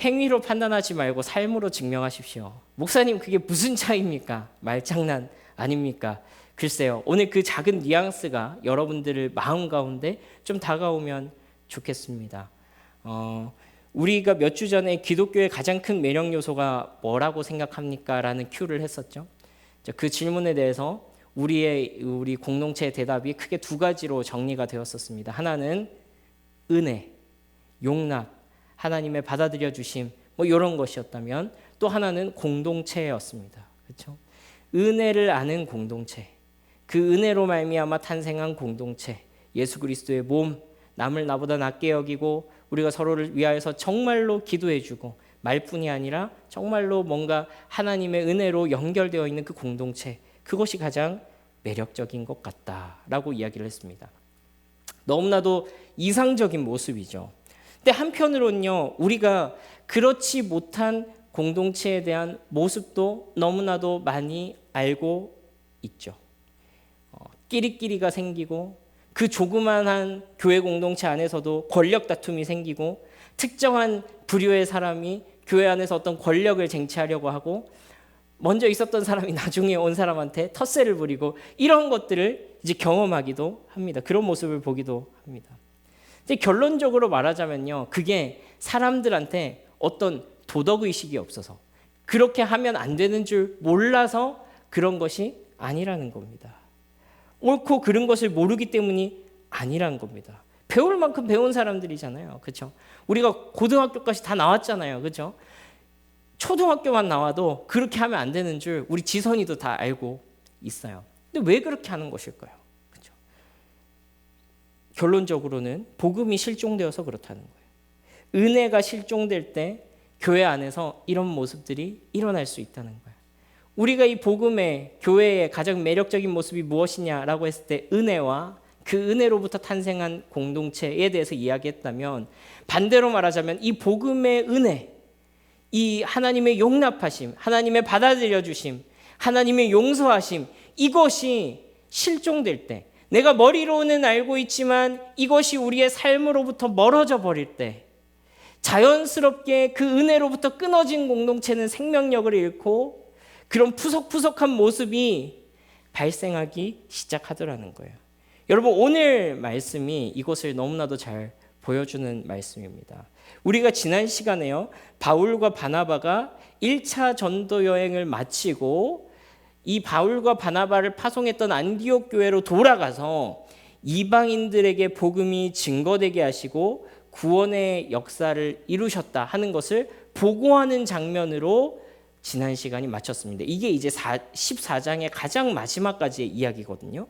행위로 판단하지 말고 삶으로 증명하십시오. 목사님, 그게 무슨 차이입니까? 말장난 아닙니까? 글쎄요, 오늘 그 작은 뉘앙스가 여러분들의 마음 가운데 좀 다가오면 좋겠습니다. 우리가 몇 주 전에 기독교의 가장 큰 매력 요소가 뭐라고 생각합니까? 라는 큐를 했었죠. 그 질문에 대해서 우리 공동체의 대답이 크게 두 가지로 정리가 되었었습니다. 하나는 은혜, 용납, 하나님의 받아들여 주심, 뭐 이런 것이었다면, 또 하나는 공동체였습니다. 그렇죠? 은혜를 아는 공동체, 그 은혜로 말미암아 탄생한 공동체, 예수 그리스도의 몸, 남을 나보다 낫게 여기고 우리가 서로를 위하여서 정말로 기도해주고, 말뿐이 아니라 정말로 뭔가 하나님의 은혜로 연결되어 있는 그 공동체, 그것이 가장 매력적인 것 같다라고 이야기를 했습니다. 너무나도 이상적인 모습이죠. 근데 한편으로는요, 우리가 그렇지 못한 공동체에 대한 모습도 너무나도 많이 알고 있죠. 끼리끼리가 생기고, 그 조그만한 교회 공동체 안에서도 권력 다툼이 생기고, 특정한 부류의 사람이 교회 안에서 어떤 권력을 쟁취하려고 하고, 먼저 있었던 사람이 나중에 온 사람한테 텃세를 부리고, 이런 것들을 이제 경험하기도 합니다. 그런 모습을 보기도 합니다. 근데 결론적으로 말하자면요, 그게 사람들한테 어떤 도덕의식이 없어서, 그렇게 하면 안 되는 줄 몰라서 그런 것이 아니라는 겁니다. 옳고 그른 것을 모르기 때문이 아니라는 겁니다. 배울 만큼 배운 사람들이잖아요. 그렇죠? 우리가 고등학교까지 다 나왔잖아요. 그렇죠? 초등학교만 나와도 그렇게 하면 안 되는 줄 우리 지선이도 다 알고 있어요. 근데 왜 그렇게 하는 것일까요? 그렇죠? 결론적으로는 복음이 실종되어서 그렇다는 거예요. 은혜가 실종될 때 교회 안에서 이런 모습들이 일어날 수 있다는 거예요. 우리가 이 복음의 교회의 가장 매력적인 모습이 무엇이냐라고 했을 때 은혜와 그 은혜로부터 탄생한 공동체에 대해서 이야기했다면, 반대로 말하자면 이 복음의 은혜, 이 하나님의 용납하심, 하나님의 받아들여 주심, 하나님의 용서하심, 이것이 실종될 때, 내가 머리로는 알고 있지만 이것이 우리의 삶으로부터 멀어져 버릴 때, 자연스럽게 그 은혜로부터 끊어진 공동체는 생명력을 잃고 그런 푸석푸석한 모습이 발생하기 시작하더라는 거예요. 여러분, 오늘 말씀이 이것을 너무나도 잘 보여주는 말씀입니다. 우리가 지난 시간에요, 바울과 바나바가 1차 전도 여행을 마치고 이 바울과 바나바를 파송했던 안디옥 교회로 돌아가서 이방인들에게 복음이 증거되게 하시고 구원의 역사를 이루셨다 하는 것을 보고하는 장면으로 지난 시간이 마쳤습니다. 이게 이제 14장의 가장 마지막까지의 이야기거든요.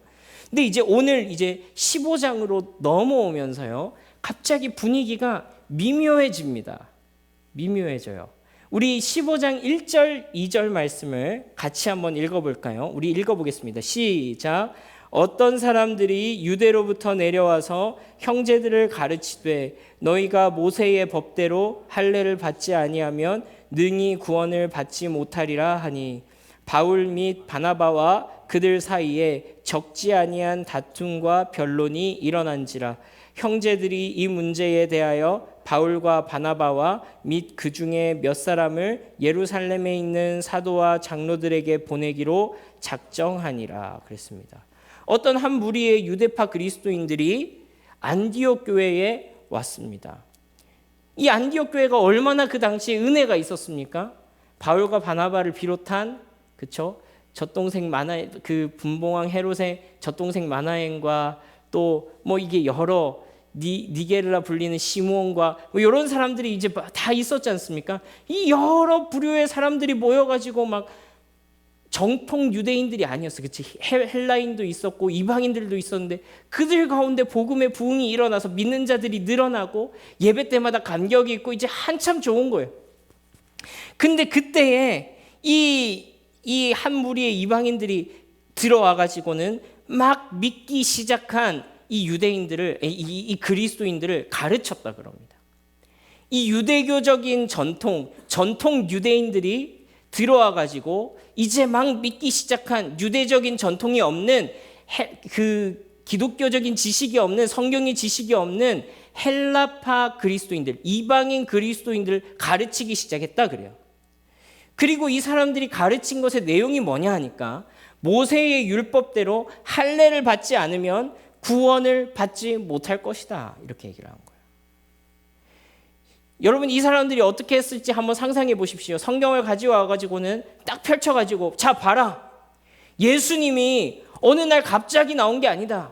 근데 이제 오늘 이제 15장으로 넘어오면서요, 갑자기 분위기가 미묘해집니다. 미묘해져요. 우리 15장 1절, 2절 말씀을 같이 한번 읽어볼까요? 우리 읽어보겠습니다. 시작. 어떤 사람들이 유대로부터 내려와서 형제들을 가르치되 너희가 모세의 법대로 할례를 받지 아니하면 능히 구원을 받지 못하리라 하니, 바울 및 바나바와 그들 사이에 적지 아니한 다툼과 변론이 일어난지라. 형제들이 이 문제에 대하여 바울과 바나바와 및 그 중에 몇 사람을 예루살렘에 있는 사도와 장로들에게 보내기로 작정하니라. 그랬습니다. 어떤 한 무리의 유대파 그리스도인들이 안디옥 교회에 왔습니다. 이 안디옥 교회가 얼마나 그 당시에 은혜가 있었습니까? 바울과 바나바를 비롯한, 그쵸? 젖동생 마나, 그 분봉왕 헤롯의 젖동생 마나엔과 또 뭐 이게 여러 니게르라 불리는 시므온과 뭐 이런 사람들이 이제 다 있었지 않습니까? 이 여러 부류의 사람들이 모여가지고 막 정통 유대인들이 아니었어. 그치? 헬라인도 있었고 이방인들도 있었는데 그들 가운데 복음의 부흥이 일어나서 믿는 자들이 늘어나고 예배 때마다 감격이 있고 이제 한참 좋은 거예요. 근데 그때에 이 한 무리의 이방인들이 들어와 가지고는 막 믿기 시작한 이 유대인들을, 이 그리스도인들을 가르쳤다 그럽니다. 이 유대교적인 전통 유대인들이 들어와 가지고 이제 막 믿기 시작한, 유대적인 전통이 없는 그 기독교적인 지식이 없는, 성경의 지식이 없는 헬라파 그리스도인들, 이방인 그리스도인들을 가르치기 시작했다 그래요. 그리고 이 사람들이 가르친 것의 내용이 뭐냐 하니까 모세의 율법대로 할례를 받지 않으면 구원을 받지 못할 것이다, 이렇게 얘기를 한 거예요. 여러분, 이 사람들이 어떻게 했을지 한번 상상해 보십시오. 성경을 가져와가지고는 딱 펼쳐가지고, 자 봐라, 예수님이 어느 날 갑자기 나온 게 아니다.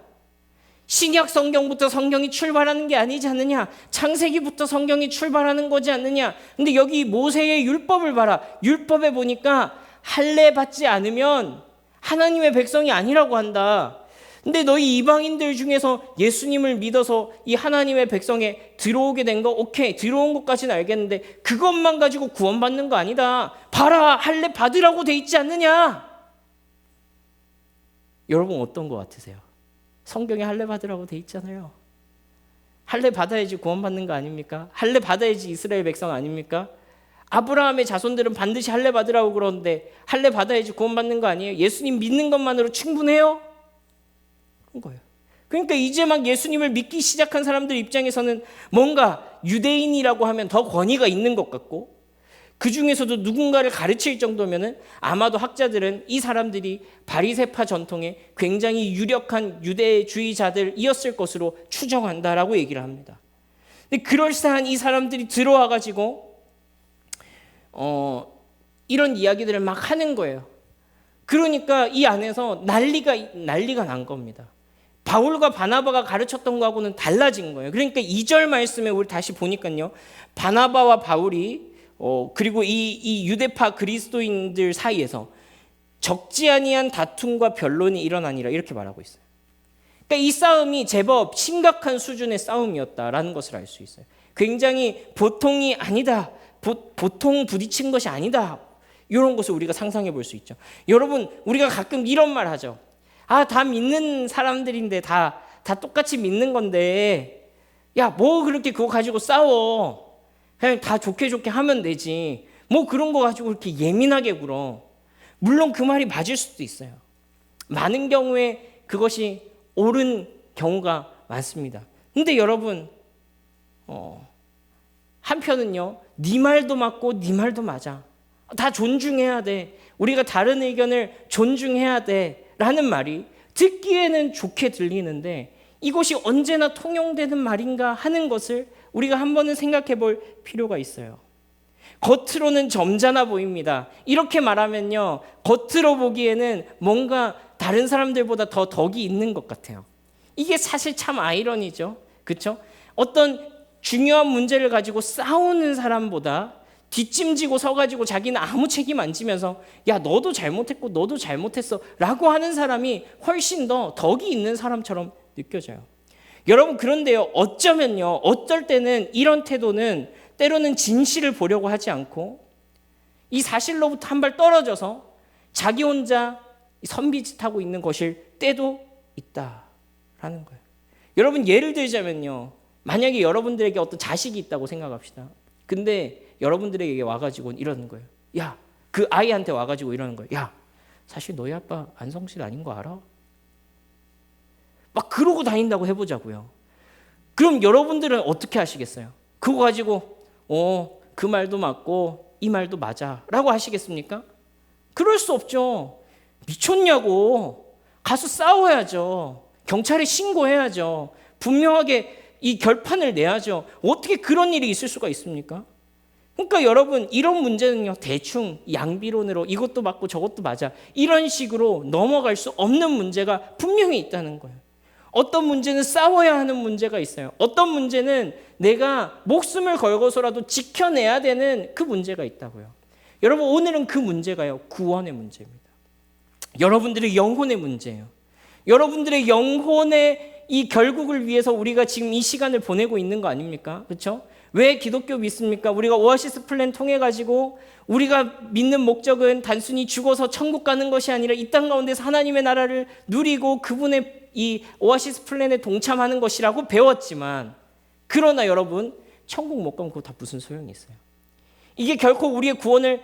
신약 성경부터 성경이 출발하는 게 아니지 않느냐. 창세기부터 성경이 출발하는 거지 않느냐. 근데 여기 모세의 율법을 봐라. 율법에 보니까 할례 받지 않으면 하나님의 백성이 아니라고 한다. 근데 너희 이방인들 중에서 예수님을 믿어서 이 하나님의 백성에 들어오게 된 거, 오케이, 들어온 것까지는 알겠는데 그것만 가지고 구원받는 거 아니다. 봐라, 할례 받으라고 돼 있지 않느냐. 여러분 어떤 거 같으세요? 성경에 할례 받으라고 돼 있잖아요. 할례 받아야지 구원받는 거 아닙니까? 할례 받아야지 이스라엘 백성 아닙니까? 아브라함의 자손들은 반드시 할례 받으라고 그러는데 할례 받아야지 구원받는 거 아니에요? 예수님 믿는 것만으로 충분해요? 그런 거예요. 그러니까 이제 막 예수님을 믿기 시작한 사람들 입장에서는 뭔가 유대인이라고 하면 더 권위가 있는 것 같고, 그 중에서도 누군가를 가르칠 정도면은 아마도 학자들은 이 사람들이 바리새파 전통에 굉장히 유력한 유대주의자들이었을 것으로 추정한다라고 얘기를 합니다. 근데 그럴싸한 이 사람들이 들어와 가지고 이런 이야기들을 막 하는 거예요. 그러니까 이 안에서 난리가 난 겁니다. 바울과 바나바가 가르쳤던 거하고는 달라진 거예요. 그러니까 2절 말씀에 우리 다시 보니까요, 바나바와 바울이 그리고 이 유대파 그리스도인들 사이에서 적지 아니한 다툼과 변론이 일어나니라, 이렇게 말하고 있어요. 그러니까 이 싸움이 제법 심각한 수준의 싸움이었다라는 것을 알 수 있어요. 굉장히 보통이 아니다, 보통 부딪힌 것이 아니다, 이런 것을 우리가 상상해 볼 수 있죠. 여러분, 우리가 가끔 이런 말 하죠. 다 믿는 사람들인데 다 똑같이 믿는 건데, 야, 뭐 그렇게 그거 가지고 싸워. 그냥 다 좋게 하면 되지. 뭐 그런 거 가지고 이렇게 예민하게 굴어. 물론 그 말이 맞을 수도 있어요. 많은 경우에 그것이 옳은 경우가 많습니다. 근데 여러분, 한편은요, 네 말도 맞고 네 말도 맞아. 다 존중해야 돼. 우리가 다른 의견을 존중해야 돼. 라는 말이 듣기에는 좋게 들리는데 이것이 언제나 통용되는 말인가 하는 것을 우리가 한 번은 생각해 볼 필요가 있어요. 겉으로는 점잖아 보입니다. 이렇게 말하면요, 겉으로 보기에는 뭔가 다른 사람들보다 더 덕이 있는 것 같아요. 이게 사실 참 아이러니죠. 그렇죠? 어떤 중요한 문제를 가지고 싸우는 사람보다 뒷짐지고 서가지고 자기는 아무 책임 안 지면서 야, 너도 잘못했고 너도 잘못했어 라고 하는 사람이 훨씬 더 덕이 있는 사람처럼 느껴져요. 여러분, 그런데요, 어쩌면요, 어떨 때는 이런 태도는 때로는 진실을 보려고 하지 않고 이 사실로부터 한 발 떨어져서 자기 혼자 선비짓하고 있는 것일 때도 있다라는 거예요. 여러분, 예를 들자면요, 만약에 여러분들에게 어떤 자식이 있다고 생각합시다. 근데 여러분들에게 와가지고 이러는 거예요. 야, 그 아이한테 와가지고 이러는 거예요. 야, 사실 너희 아빠 안성실 아닌 거 알아? 막 그러고 다닌다고 해보자고요. 그럼 여러분들은 어떻게 하시겠어요? 그거 가지고 그 말도 맞고 이 말도 맞아 라고 하시겠습니까? 그럴 수 없죠. 미쳤냐고. 가서 싸워야죠. 경찰에 신고해야죠. 분명하게 이 결판을 내야죠. 어떻게 그런 일이 있을 수가 있습니까? 그러니까 여러분, 이런 문제는요, 대충 양비론으로 이것도 맞고 저것도 맞아, 이런 식으로 넘어갈 수 없는 문제가 분명히 있다는 거예요. 어떤 문제는 싸워야 하는 문제가 있어요. 어떤 문제는 내가 목숨을 걸고서라도 지켜내야 되는 그 문제가 있다고요. 여러분, 오늘은 그 문제가요, 구원의 문제입니다. 여러분들의 영혼의 문제예요. 여러분들의 영혼의 이 결국을 위해서 우리가 지금 이 시간을 보내고 있는 거 아닙니까? 그렇죠? 왜 기독교 믿습니까? 우리가 오아시스 플랜 통해 가지고 우리가 믿는 목적은 단순히 죽어서 천국 가는 것이 아니라 이 땅 가운데서 하나님의 나라를 누리고 그분의 이 오아시스 플랜에 동참하는 것이라고 배웠지만, 그러나 여러분, 천국 못 가면 그거 다 무슨 소용이 있어요? 이게 결코 우리의 구원을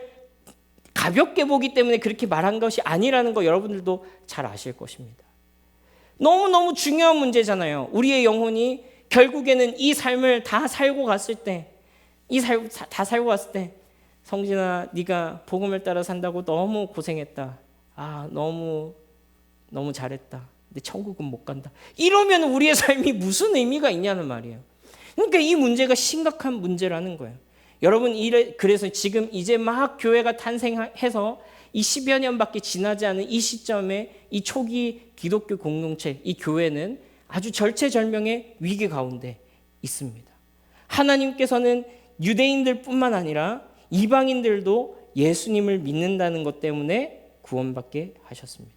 가볍게 보기 때문에 그렇게 말한 것이 아니라는 거 여러분들도 잘 아실 것입니다. 너무너무 중요한 문제잖아요. 우리의 영혼이 결국에는 이 삶을 다 살고 갔을 때, 성진아, 네가 복음을 따라 산다고 너무 고생했다. 너무 잘했다. 근데 천국은 못 간다. 이러면 우리의 삶이 무슨 의미가 있냐는 말이에요. 그러니까 이 문제가 심각한 문제라는 거예요. 여러분, 그래서 지금 이제 막 교회가 탄생해서 이 10여 년밖에 지나지 않은 이 시점에 이 초기 기독교 공동체, 이 교회는 아주 절체절명의 위기 가운데 있습니다. 하나님께서는 유대인들뿐만 아니라 이방인들도 예수님을 믿는다는 것 때문에 구원받게 하셨습니다.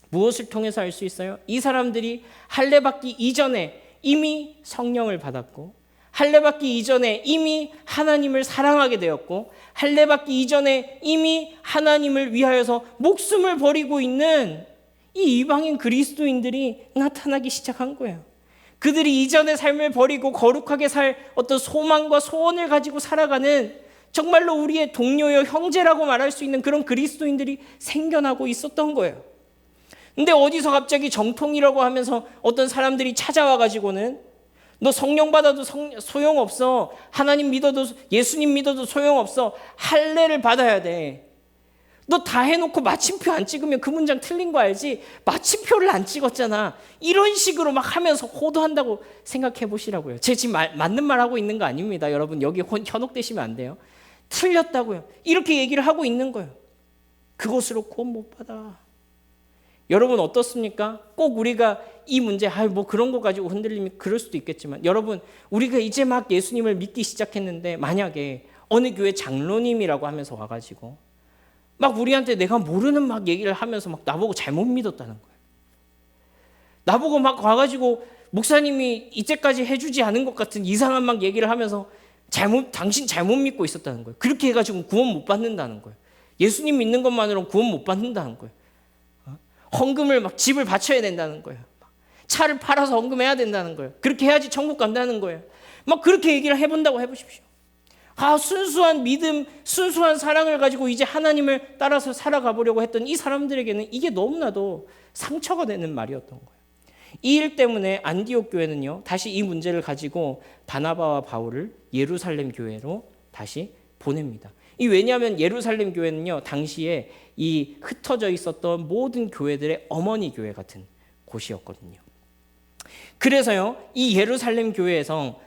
무엇을 통해서 알 수 있어요? 이 사람들이 할례받기 이전에 이미 성령을 받았고, 할례받기 이전에 이미 하나님을 사랑하게 되었고, 할례받기 이전에 이미 하나님을 위하여서 목숨을 버리고 있는 이 이방인 그리스도인들이 나타나기 시작한 거예요. 그들이 이전의 삶을 버리고 거룩하게 살 어떤 소망과 소원을 가지고 살아가는 정말로 우리의 동료여 형제라고 말할 수 있는 그런 그리스도인들이 생겨나고 있었던 거예요. 근데 어디서 갑자기 정통이라고 하면서 어떤 사람들이 찾아와 가지고는 너 성령 받아도 소용없어. 하나님 믿어도, 예수님 믿어도 소용없어. 할례를 받아야 돼. 너 다 해놓고 마침표 안 찍으면 그 문장 틀린 거 알지? 마침표를 안 찍었잖아. 이런 식으로 막 하면서 호도한다고 생각해 보시라고요. 제 지금 맞는 말 하고 있는 거 아닙니다. 여러분, 여기 현혹되시면 안 돼요. 틀렸다고요. 이렇게 얘기를 하고 있는 거예요. 그것으로 구원 못 받아. 여러분 어떻습니까? 꼭 우리가 이 문제, 뭐 그런 거 가지고 흔들리면 그럴 수도 있겠지만, 여러분, 우리가 이제 막 예수님을 믿기 시작했는데 만약에 어느 교회 장로님이라고 하면서 와가지고 막 우리한테 내가 모르는 막 얘기를 하면서 막 나보고 잘못 믿었다는 거예요. 나보고 막 와가지고 목사님이 이때까지 해주지 않은 것 같은 이상한 막 얘기를 하면서 당신 잘못 믿고 있었다는 거예요. 그렇게 해가지고 구원 못 받는다는 거예요. 예수님 믿는 것만으로는 구원 못 받는다는 거예요. 헌금을 막 집을 바쳐야 된다는 거예요. 차를 팔아서 헌금해야 된다는 거예요. 그렇게 해야지 천국 간다는 거예요. 막 그렇게 얘기를 해본다고 해보십시오. 순수한 믿음, 순수한 사랑을 가지고 이제 하나님을 따라서 살아가 보려고 했던 이 사람들에게는 이게 너무나도 상처가 되는 말이었던 거예요. 이 일 때문에 안디옥 교회는요, 다시 이 문제를 가지고 바나바와 바울을 예루살렘 교회로 다시 보냅니다. 왜냐하면 예루살렘 교회는요, 당시에 이 흩어져 있었던 모든 교회들의 어머니 교회 같은 곳이었거든요. 그래서요, 이 예루살렘 교회에서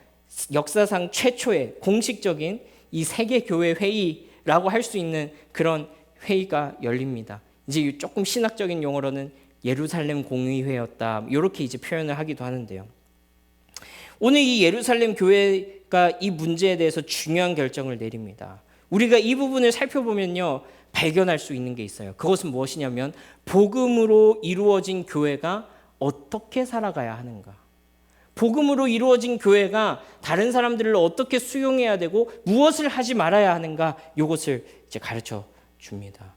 역사상 최초의 공식적인 이 세계교회 회의라고 할 수 있는 그런 회의가 열립니다. 이제 조금 신학적인 용어로는 예루살렘 공의회였다, 이렇게 이제 표현을 하기도 하는데요. 오늘 이 예루살렘 교회가 이 문제에 대해서 중요한 결정을 내립니다. 우리가 이 부분을 살펴보면요, 발견할 수 있는 게 있어요. 그것은 무엇이냐면 복음으로 이루어진 교회가 어떻게 살아가야 하는가, 복음으로 이루어진 교회가 다른 사람들을 어떻게 수용해야 되고 무엇을 하지 말아야 하는가, 이것을 이제 가르쳐 줍니다.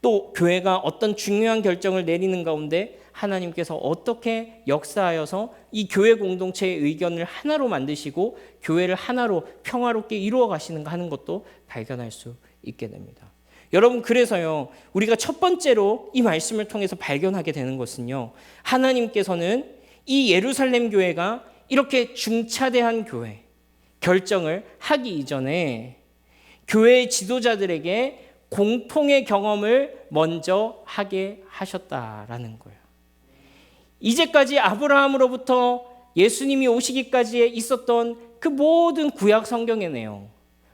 또 교회가 어떤 중요한 결정을 내리는 가운데 하나님께서 어떻게 역사하여서 이 교회 공동체의 의견을 하나로 만드시고 교회를 하나로 평화롭게 이루어 가시는가 하는 것도 발견할 수 있게 됩니다. 여러분, 그래서요, 우리가 첫 번째로 이 말씀을 통해서 발견하게 되는 것은요, 하나님께서는 이 예루살렘 교회가 이렇게 중차대한 교회 결정을 하기 이전에 교회의 지도자들에게 공통의 경험을 먼저 하게 하셨다라는 거예요. 이제까지 아브라함으로부터 예수님이 오시기까지에 있었던 그 모든 구약 성경의 내용,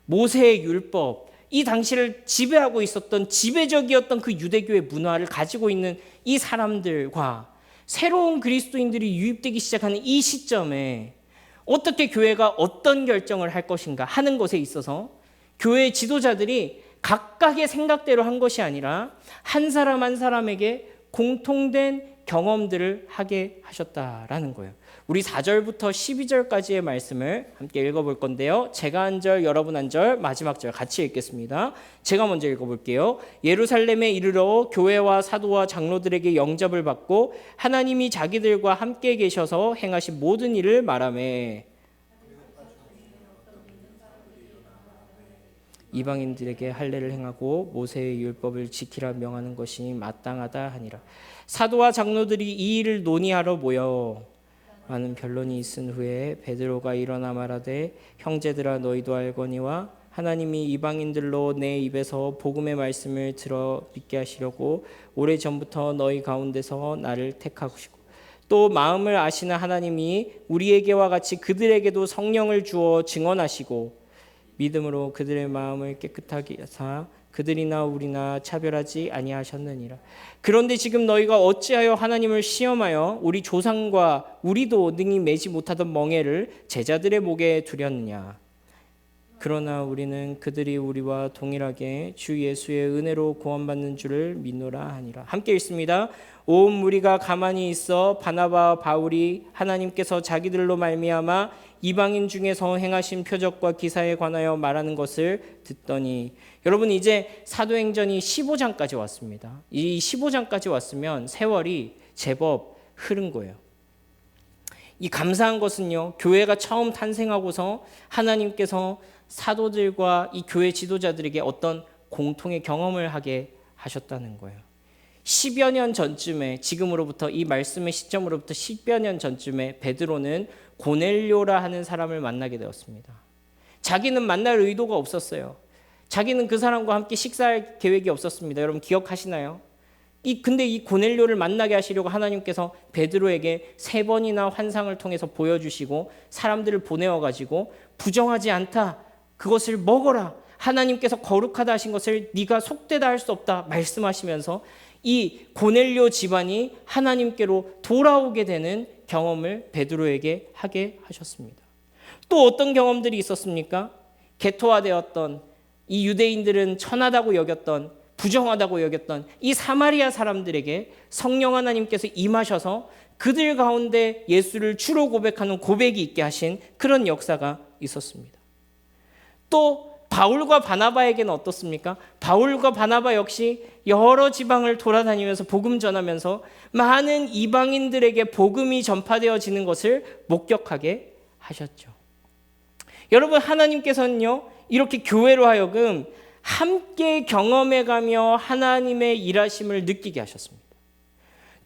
모세의 율법, 이 당시를 지배하고 있었던 지배적이었던 그 유대교의 문화를 가지고 있는 이 사람들과 새로운 그리스도인들이 유입되기 시작하는 이 시점에 어떻게 교회가 어떤 결정을 할 것인가 하는 것에 있어서 교회의 지도자들이 각각의 생각대로 한 것이 아니라 한 사람 한 사람에게 공통된 경험들을 하게 하셨다라는 거예요. 우리 4절부터 12절까지의 말씀을 함께 읽어볼 건데요. 제가 한 절, 여러분 한 절, 마지막 절 같이 읽겠습니다. 제가 먼저 읽어볼게요. 예루살렘에 이르러 교회와 사도와 장로들에게 영접을 받고 하나님이 자기들과 함께 계셔서 행하신 모든 일을 말하매 이방인들에게 할례를 행하고 모세의 율법을 지키라 명하는 것이 마땅하다 하니라. 사도와 장로들이 이 일을 논의하러 모여 많은 변론이 있은 후에 베드로가 일어나 말하되 형제들아 너희도 알거니와 하나님이 이방인들로 내 입에서 복음의 말씀을 들어 믿게 하시려고 오래전부터 너희 가운데서 나를 택하시고 또 마음을 아시는 하나님이 우리에게와 같이 그들에게도 성령을 주어 증언하시고 믿음으로 그들의 마음을 깨끗하게 하사 그들이나 우리나 차별하지 아니하셨느니라. 그런데 지금 너희가 어찌하여 하나님을 시험하여 우리 조상과 우리도 능히 매지 못하던 멍에를 제자들의 목에 두렸느냐. 그러나 우리는 그들이 우리와 동일하게 주 예수의 은혜로 구원받는 줄을 믿노라 하니라. 함께 읽습니다. 온 무리가 가만히 있어 바나바와 바울이 하나님께서 자기들로 말미암아 이방인 중에서 행하신 표적과 기사에 관하여 말하는 것을 듣더니, 여러분 이제 사도행전이 15장까지 왔습니다. 이 15장까지 왔으면 세월이 제법 흐른 거예요. 이 감사한 것은요, 교회가 처음 탄생하고서 하나님께서 사도들과 이 교회 지도자들에게 어떤 공통의 경험을 하게 하셨다는 거예요. 10여 년 전쯤에, 지금으로부터 이 말씀의 시점으로부터 10여 년 전쯤에 베드로는 고넬료라 하는 사람을 만나게 되었습니다. 자기는 만날 의도가 없었어요. 자기는 그 사람과 함께 식사할 계획이 없었습니다. 여러분 기억하시나요? 근데 이 고넬료를 만나게 하시려고 하나님께서 베드로에게 3번이나 환상을 통해서 보여주시고 사람들을 보내어가지고 부정하지 않다, 그것을 먹어라, 하나님께서 거룩하다 하신 것을 네가 속되다 할 수 없다 말씀하시면서 이 고넬료 집안이 하나님께로 돌아오게 되는 경험을 베드로에게 하게 하셨습니다. 또 어떤 경험들이 있었습니까? 개토화되었던, 이 유대인들은 천하다고 여겼던, 부정하다고 여겼던 이 사마리아 사람들에게 성령 하나님께서 임하셔서 그들 가운데 예수를 주로 고백하는 고백이 있게 하신 그런 역사가 있었습니다. 또 바울과 바나바에게는 어떻습니까? 바울과 바나바 역시 여러 지방을 돌아다니면서 복음 전하면서 많은 이방인들에게 복음이 전파되어지는 것을 목격하게 하셨죠. 여러분, 하나님께서는요, 이렇게 교회로 하여금 함께 경험해가며 하나님의 일하심을 느끼게 하셨습니다.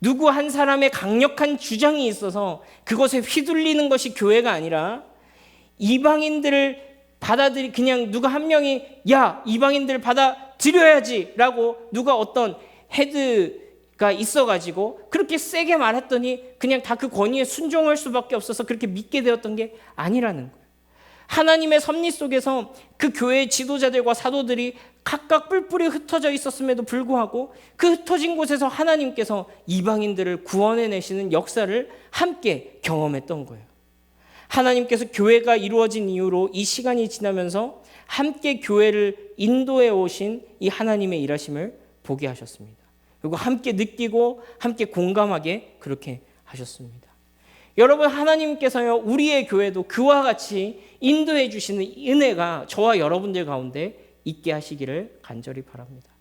누구 한 사람의 강력한 주장이 있어서 그것에 휘둘리는 것이 교회가 아니라 이방인들을 그냥 누가 한 명이 야, 이방인들 받아들여야지 라고 누가 어떤 헤드가 있어가지고 그렇게 세게 말했더니 그냥 다 그 권위에 순종할 수밖에 없어서 그렇게 믿게 되었던 게 아니라는 거예요. 하나님의 섭리 속에서 그 교회의 지도자들과 사도들이 각각 뿔뿔이 흩어져 있었음에도 불구하고 그 흩어진 곳에서 하나님께서 이방인들을 구원해내시는 역사를 함께 경험했던 거예요. 하나님께서 교회가 이루어진 이후로 이 시간이 지나면서 함께 교회를 인도해 오신 이 하나님의 일하심을 보게 하셨습니다. 그리고 함께 느끼고 함께 공감하게 그렇게 하셨습니다. 여러분, 하나님께서요, 우리의 교회도 그와 같이 인도해 주시는 은혜가 저와 여러분들 가운데 있게 하시기를 간절히 바랍니다.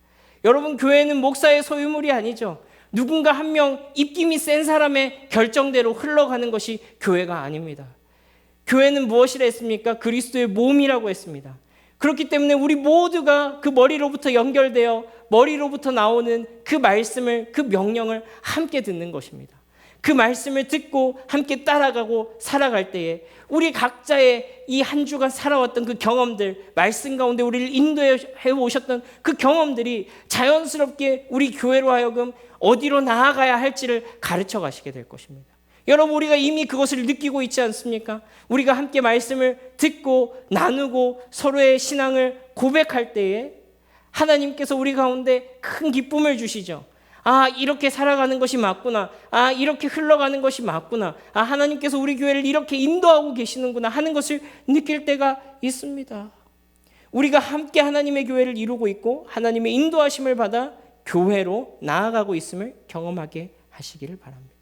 여러분, 교회는 목사의 소유물이 아니죠. 누군가 한 명 입김이 센 사람의 결정대로 흘러가는 것이 교회가 아닙니다. 교회는 무엇이라 했습니까? 그리스도의 몸이라고 했습니다. 그렇기 때문에 우리 모두가 그 머리로부터 연결되어 머리로부터 나오는 그 말씀을, 그 명령을 함께 듣는 것입니다. 그 말씀을 듣고 함께 따라가고 살아갈 때에 우리 각자의 이 한 주간 살아왔던 그 경험들, 말씀 가운데 우리를 인도해 오셨던 그 경험들이 자연스럽게 우리 교회로 하여금 어디로 나아가야 할지를 가르쳐 가시게 될 것입니다. 여러분, 우리가 이미 그것을 느끼고 있지 않습니까? 우리가 함께 말씀을 듣고 나누고 서로의 신앙을 고백할 때에 하나님께서 우리 가운데 큰 기쁨을 주시죠. 아, 이렇게 살아가는 것이 맞구나. 아, 이렇게 흘러가는 것이 맞구나. 아, 하나님께서 우리 교회를 이렇게 인도하고 계시는구나 하는 것을 느낄 때가 있습니다. 우리가 함께 하나님의 교회를 이루고 있고 하나님의 인도하심을 받아 교회로 나아가고 있음을 경험하게 하시기를 바랍니다.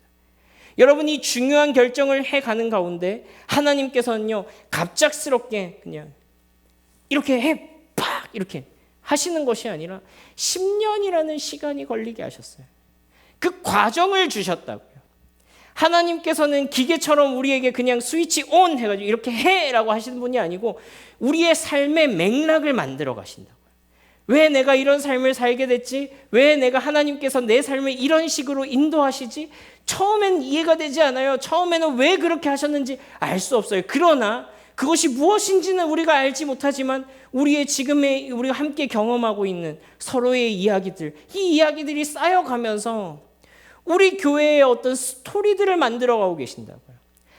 여러분, 이 중요한 결정을 해가는 가운데 하나님께서는요, 갑작스럽게 그냥 이렇게 팍 이렇게 하시는 것이 아니라 10년이라는 시간이 걸리게 하셨어요. 그 과정을 주셨다고요. 하나님께서는 기계처럼 우리에게 그냥 스위치 온 해가지고 이렇게 해라고 하시는 분이 아니고 우리의 삶의 맥락을 만들어 가신다고요. 왜 내가 이런 삶을 살게 됐지? 왜 내가 하나님께서 내 삶을 이런 식으로 인도하시지? 처음엔 이해가 되지 않아요. 처음에는 왜 그렇게 하셨는지 알 수 없어요. 그러나 그것이 무엇인지는 우리가 알지 못하지만 우리의 지금의 우리가 함께 경험하고 있는 서로의 이야기들, 이 이야기들이 쌓여가면서 우리 교회의 어떤 스토리들을 만들어가고 계신다고요.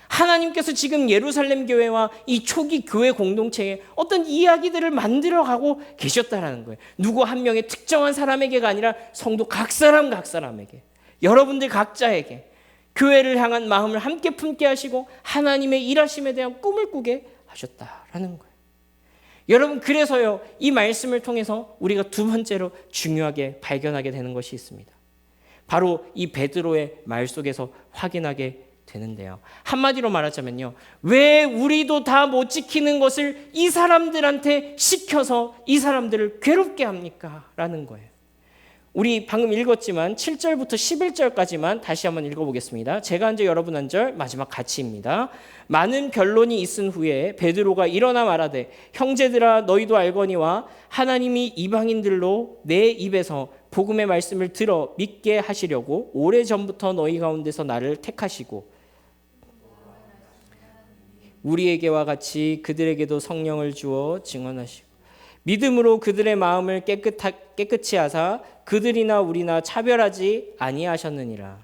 하나님께서 지금 예루살렘 교회와 이 초기 교회 공동체에 어떤 이야기들을 만들어가고 계셨다라는 거예요. 누구 한 명의 특정한 사람에게가 아니라 성도 각 사람에게, 여러분들 각자에게 교회를 향한 마음을 함께 품게 하시고 하나님의 일하심에 대한 꿈을 꾸게 하셨다라는 거예요. 여러분, 그래서요, 이 말씀을 통해서 우리가 두 번째로 중요하게 발견하게 되는 것이 있습니다. 바로 이 베드로의 말 속에서 확인하게 되는데요. 한마디로 말하자면요, 왜 우리도 다 못 지키는 것을 이 사람들한테 시켜서 이 사람들을 괴롭게 합니까? 라는 거예요. 우리 방금 읽었지만 7절부터 11절까지만 다시 한번 읽어보겠습니다. 제가 한 절, 여러분 한 절, 마지막 같이입니다. 많은 변론이 있은 후에 베드로가 일어나 말하되, 형제들아, 너희도 알거니와 하나님이 이방인들로 내 입에서 복음의 말씀을 들어 믿게 하시려고 오래전부터 너희 가운데서 나를 택하시고 우리에게와 같이 그들에게도 성령을 주어 증언하시고 믿음으로 그들의 마음을 깨끗이 하사 그들이나 우리나 차별하지 아니하셨느니라.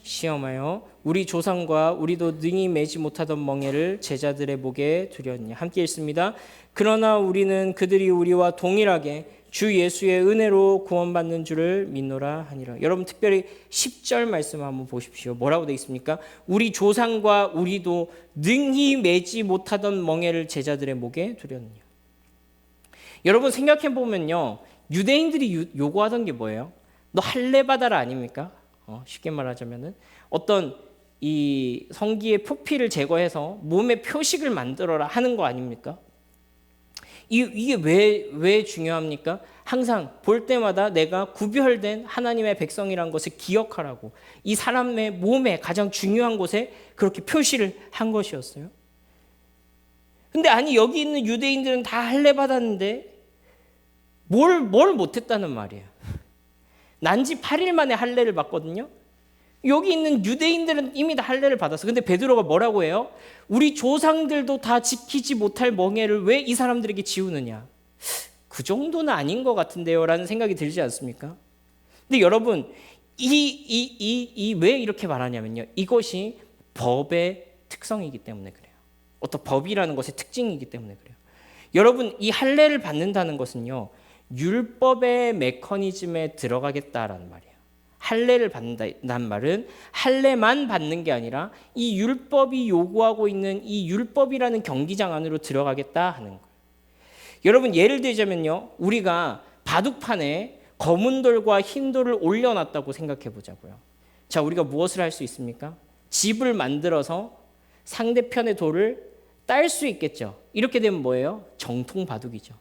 시험하여 우리 조상과 우리도 능히 매지 못하던 멍에를 제자들의 목에 두렸니. 함께 읽습니다. 그러나 우리는 그들이 우리와 동일하게 주 예수의 은혜로 구원받는 줄을 믿노라 하니라. 여러분, 특별히 10절 말씀 한번 보십시오. 뭐라고 되어 있습니까? 우리 조상과 우리도 능히 매지 못하던 멍에를 제자들의 목에 두렸니. 여러분, 생각해 보면요, 유대인들이 요구하던 게 뭐예요? 너 할례 받아라 아닙니까? 쉽게 말하자면은 어떤 이 성기의 표피를 제거해서 몸에 표식을 만들어라 하는 거 아닙니까? 이게 왜 중요합니까? 항상 볼 때마다 내가 구별된 하나님의 백성이라는 것을 기억하라고, 이 사람의 몸에 가장 중요한 곳에 그렇게 표시를 한 것이었어요. 근데 아니, 여기 있는 유대인들은 다 할례 받았는데 뭘 못했다는 말이에요. 난지 8일 만에 할례를 받거든요. 여기 있는 유대인들은 이미 다 할례를 받았어. 근데 베드로가 뭐라고 해요? 우리 조상들도 다 지키지 못할 멍에를 왜 이 사람들에게 지우느냐? 그 정도는 아닌 것 같은데요, 라는 생각이 들지 않습니까? 근데 여러분, 왜 이렇게 말하냐면요, 이것이 법의 특성이기 때문에 그래요. 어떤 법이라는 것의 특징이기 때문에 그래요. 여러분, 이 할례를 받는다는 것은요, 율법의 메커니즘에 들어가겠다라는 말이에요. 할례를 받는다는 말은 할례만 받는 게 아니라 이 율법이 요구하고 있는 이 율법이라는 경기장 안으로 들어가겠다 하는 거예요. 여러분, 예를 들자면요, 우리가 바둑판에 검은 돌과 흰 돌을 올려놨다고 생각해 보자고요. 자, 우리가 무엇을 할 수 있습니까? 집을 만들어서 상대편의 돌을 딸 수 있겠죠. 이렇게 되면 뭐예요? 정통 바둑이죠.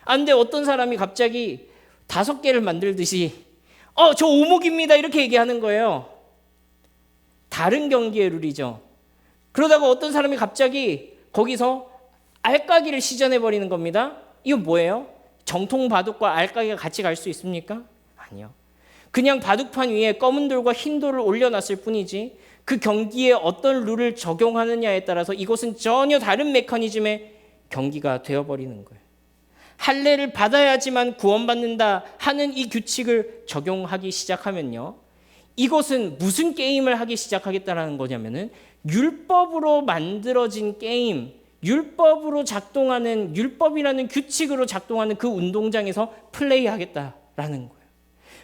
근데 어떤 사람이 갑자기 5개를 만들듯이 저 오목입니다, 이렇게 얘기하는 거예요. 다른 경기의 룰이죠. 그러다가 어떤 사람이 갑자기 거기서 알까기를 시전해버리는 겁니다. 이건 뭐예요? 정통 바둑과 알까기가 같이 갈 수 있습니까? 아니요. 그냥 바둑판 위에 검은 돌과 흰 돌을 올려놨을 뿐이지 그 경기에 어떤 룰을 적용하느냐에 따라서 이것은 전혀 다른 메커니즘의 경기가 되어버리는 거예요. 할례를 받아야지만 구원받는다 하는 이 규칙을 적용하기 시작하면요, 이것은 무슨 게임을 하기 시작하겠다라는 거냐면은 율법으로 만들어진 게임, 율법으로 작동하는, 율법이라는 규칙으로 작동하는 그 운동장에서 플레이하겠다라는 거예요.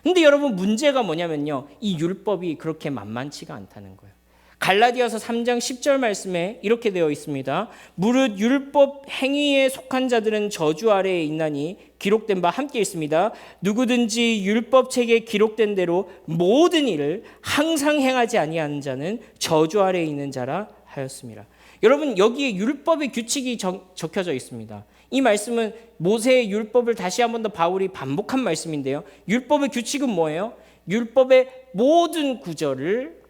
근데 여러분, 문제가 뭐냐면요, 이 율법이 그렇게 만만치가 않다는 거예요. 갈라디아서 3장 10절 말씀에 이렇게 되어 있습니다. 무릇 율법 행위에 속한 자들은 저주 아래에 있나니 기록된 바, 함께 읽습니다. 누구든지 율법 책에 기록된 대로 모든 일을 항상 행하지 아니하는 자는 저주 아래에 있는 자라 하였습니다. 여러분, 여기에 율법의 규칙이 적혀져 있습니다. 이 말씀은 모세의 율법을 다시 한 번 더 바울이 반복한 말씀인데요, 율법의 규칙은 뭐예요? 율법의 모든 구절을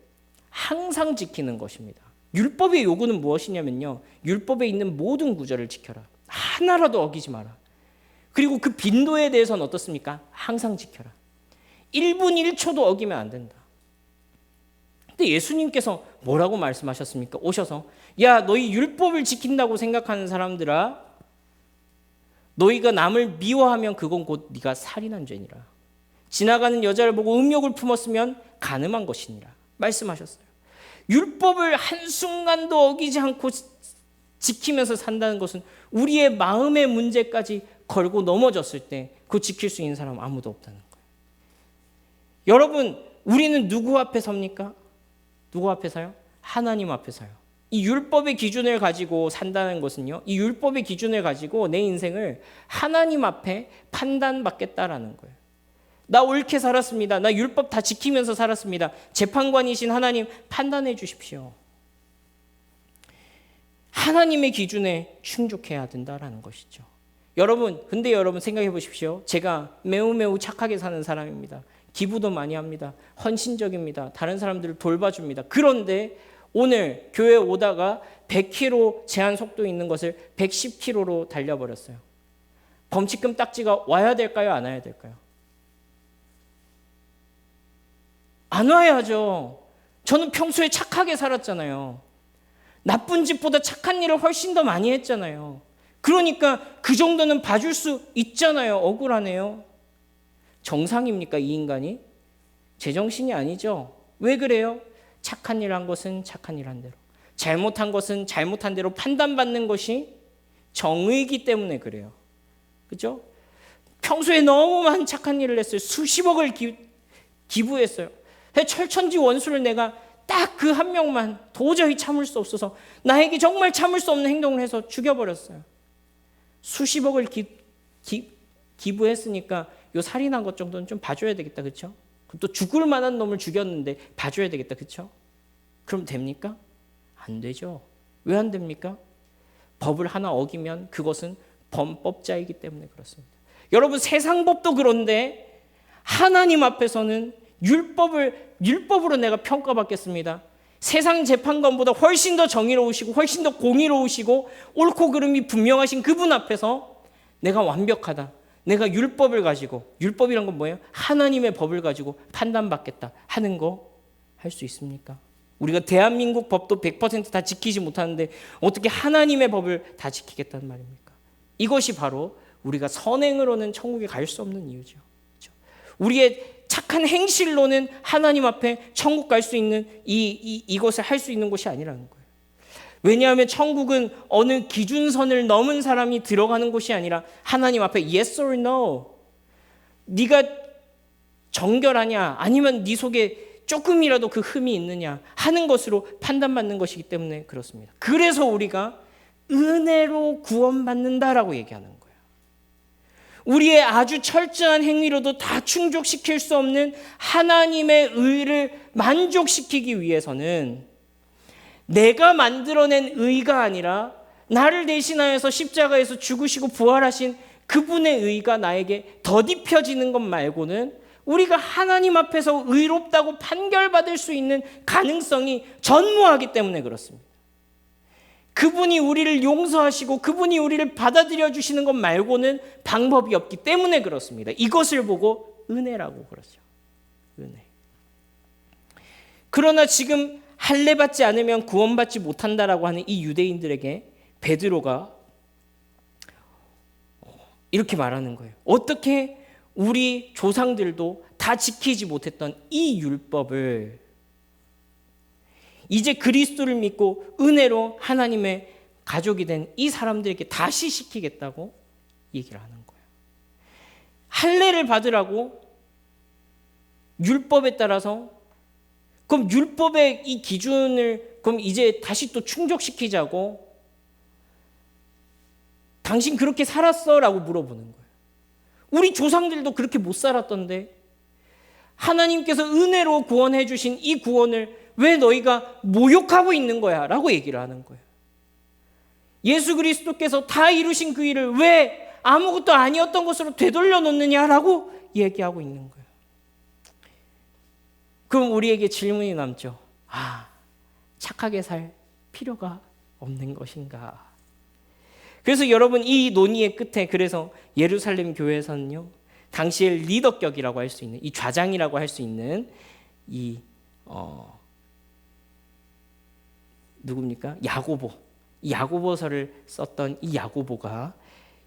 항상 지키는 것입니다. 율법의 요구는 무엇이냐면요, 율법에 있는 모든 구절을 지켜라. 하나라도 어기지 마라. 그리고 그 빈도에 대해서는 어떻습니까? 항상 지켜라. 1분 1초도 어기면 안 된다. 근데 예수님께서 뭐라고 말씀하셨습니까? 오셔서 야, 너희 율법을 지킨다고 생각하는 사람들아, 너희가 남을 미워하면 그건 곧 네가 살인한 죄니라. 지나가는 여자를 보고 음욕을 품었으면 간음한 것이니라 말씀하셨어요. 율법을 한순간도 어기지 않고 지키면서 산다는 것은 우리의 마음의 문제까지 걸고 넘어졌을 때 그거 지킬 수 있는 사람은 아무도 없다는 거예요. 여러분, 우리는 누구 앞에 섭니까? 누구 앞에 서요? 하나님 앞에 서요. 이 율법의 기준을 가지고 산다는 것은요, 이 율법의 기준을 가지고 내 인생을 하나님 앞에 판단받겠다라는 거예요. 나 옳게 살았습니다. 나 율법 다 지키면서 살았습니다. 재판관이신 하나님 판단해 주십시오. 하나님의 기준에 충족해야 된다라는 것이죠. 여러분, 근데 여러분 생각해 보십시오. 제가 매우 착하게 사는 사람입니다. 기부도 많이 합니다. 헌신적입니다. 다른 사람들을 돌봐줍니다. 그런데 오늘 교회 오다가 100km 제한 속도 있는 것을 110km로 달려버렸어요. 범칙금 딱지가 와야 될까요? 안 와야 될까요? 안 와야죠. 저는 평소에 착하게 살았잖아요. 나쁜 짓보다 착한 일을 훨씬 더 많이 했잖아요. 그러니까 그 정도는 봐줄 수 있잖아요. 억울하네요. 정상입니까, 이 인간이? 제정신이 아니죠. 왜 그래요? 착한 일 한 것은 착한 일 한 대로, 잘못한 것은 잘못한 대로 판단받는 것이 정의이기 때문에 그래요. 그렇죠? 평소에 너무 많은 착한 일을 했어요. 수십억을 기부했어요. 철천지 원수를 내가 딱 그 한 명만 도저히 참을 수 없어서 나에게 정말 참을 수 없는 행동을 해서 죽여버렸어요. 수십억을 기부했으니까 요 살인한 것 정도는 좀 봐줘야 되겠다. 그렇죠? 또 죽을 만한 놈을 죽였는데 봐줘야 되겠다. 그렇죠? 그럼 됩니까? 안 되죠. 왜 안 됩니까? 법을 하나 어기면 그것은 범법자이기 때문에 그렇습니다. 여러분, 세상 법도 그런데 하나님 앞에서는 율법으로 내가 평가받겠습니다. 세상 재판관보다 훨씬 더 정의로우시고 훨씬 더 공의로우시고 옳고 그름이 분명하신 그분 앞에서 내가 완벽하다. 내가 율법을 가지고, 율법이란 건 뭐예요? 하나님의 법을 가지고 판단받겠다 하는 거 할 수 있습니까? 우리가 대한민국 법도 100% 다 지키지 못하는데 어떻게 하나님의 법을 다 지키겠다는 말입니까? 이것이 바로 우리가 선행으로는 천국에 갈 수 없는 이유죠. 그렇죠? 우리의 착한 행실로는 하나님 앞에 천국 갈 수 있는 이것을 할 수 있는 곳이 아니라는 거예요. 왜냐하면 천국은 어느 기준선을 넘은 사람이 들어가는 곳이 아니라 하나님 앞에 yes or no, 네가 정결하냐 아니면 네 속에 조금이라도 그 흠이 있느냐 하는 것으로 판단받는 것이기 때문에 그렇습니다. 그래서 우리가 은혜로 구원받는다라고 얘기하는 거예요. 우리의 아주 철저한 행위로도 다 충족시킬 수 없는 하나님의 의를 만족시키기 위해서는 내가 만들어낸 의가 아니라 나를 대신하여서 십자가에서 죽으시고 부활하신 그분의 의가 나에게 덧입혀지는 것 말고는 우리가 하나님 앞에서 의롭다고 판결받을 수 있는 가능성이 전무하기 때문에 그렇습니다. 그분이 우리를 용서하시고 그분이 우리를 받아들여 주시는 것 말고는 방법이 없기 때문에 그렇습니다. 이것을 보고 은혜라고 그러죠. 은혜. 그러나 지금 할례 받지 않으면 구원받지 못한다라고 하는 이 유대인들에게 베드로가 이렇게 말하는 거예요. 어떻게 우리 조상들도 다 지키지 못했던 이 율법을 이제 그리스도를 믿고 은혜로 하나님의 가족이 된 이 사람들에게 다시 시키겠다고 얘기를 하는 거예요. 할례를 받으라고 율법에 따라서, 그럼 율법의 이 기준을 그럼 이제 다시 또 충족시키자고, 당신 그렇게 살았어? 라고 물어보는 거예요. 우리 조상들도 그렇게 못 살았던데 하나님께서 은혜로 구원해 주신 이 구원을 왜 너희가 모욕하고 있는 거야? 라고 얘기를 하는 거예요. 예수 그리스도께서 다 이루신 그 일을 왜 아무것도 아니었던 것으로 되돌려 놓느냐라고 얘기하고 있는 거예요. 그럼 우리에게 질문이 남죠. 착하게 살 필요가 없는 것인가? 그래서 여러분 이 논의의 끝에 그래서 예루살렘 교회에서는요. 당시의 리더격이라고 할 수 있는 이 좌장이라고 할 수 있는 이 누굽니까? 야고보. 이 야고보서를 썼던 이 야고보가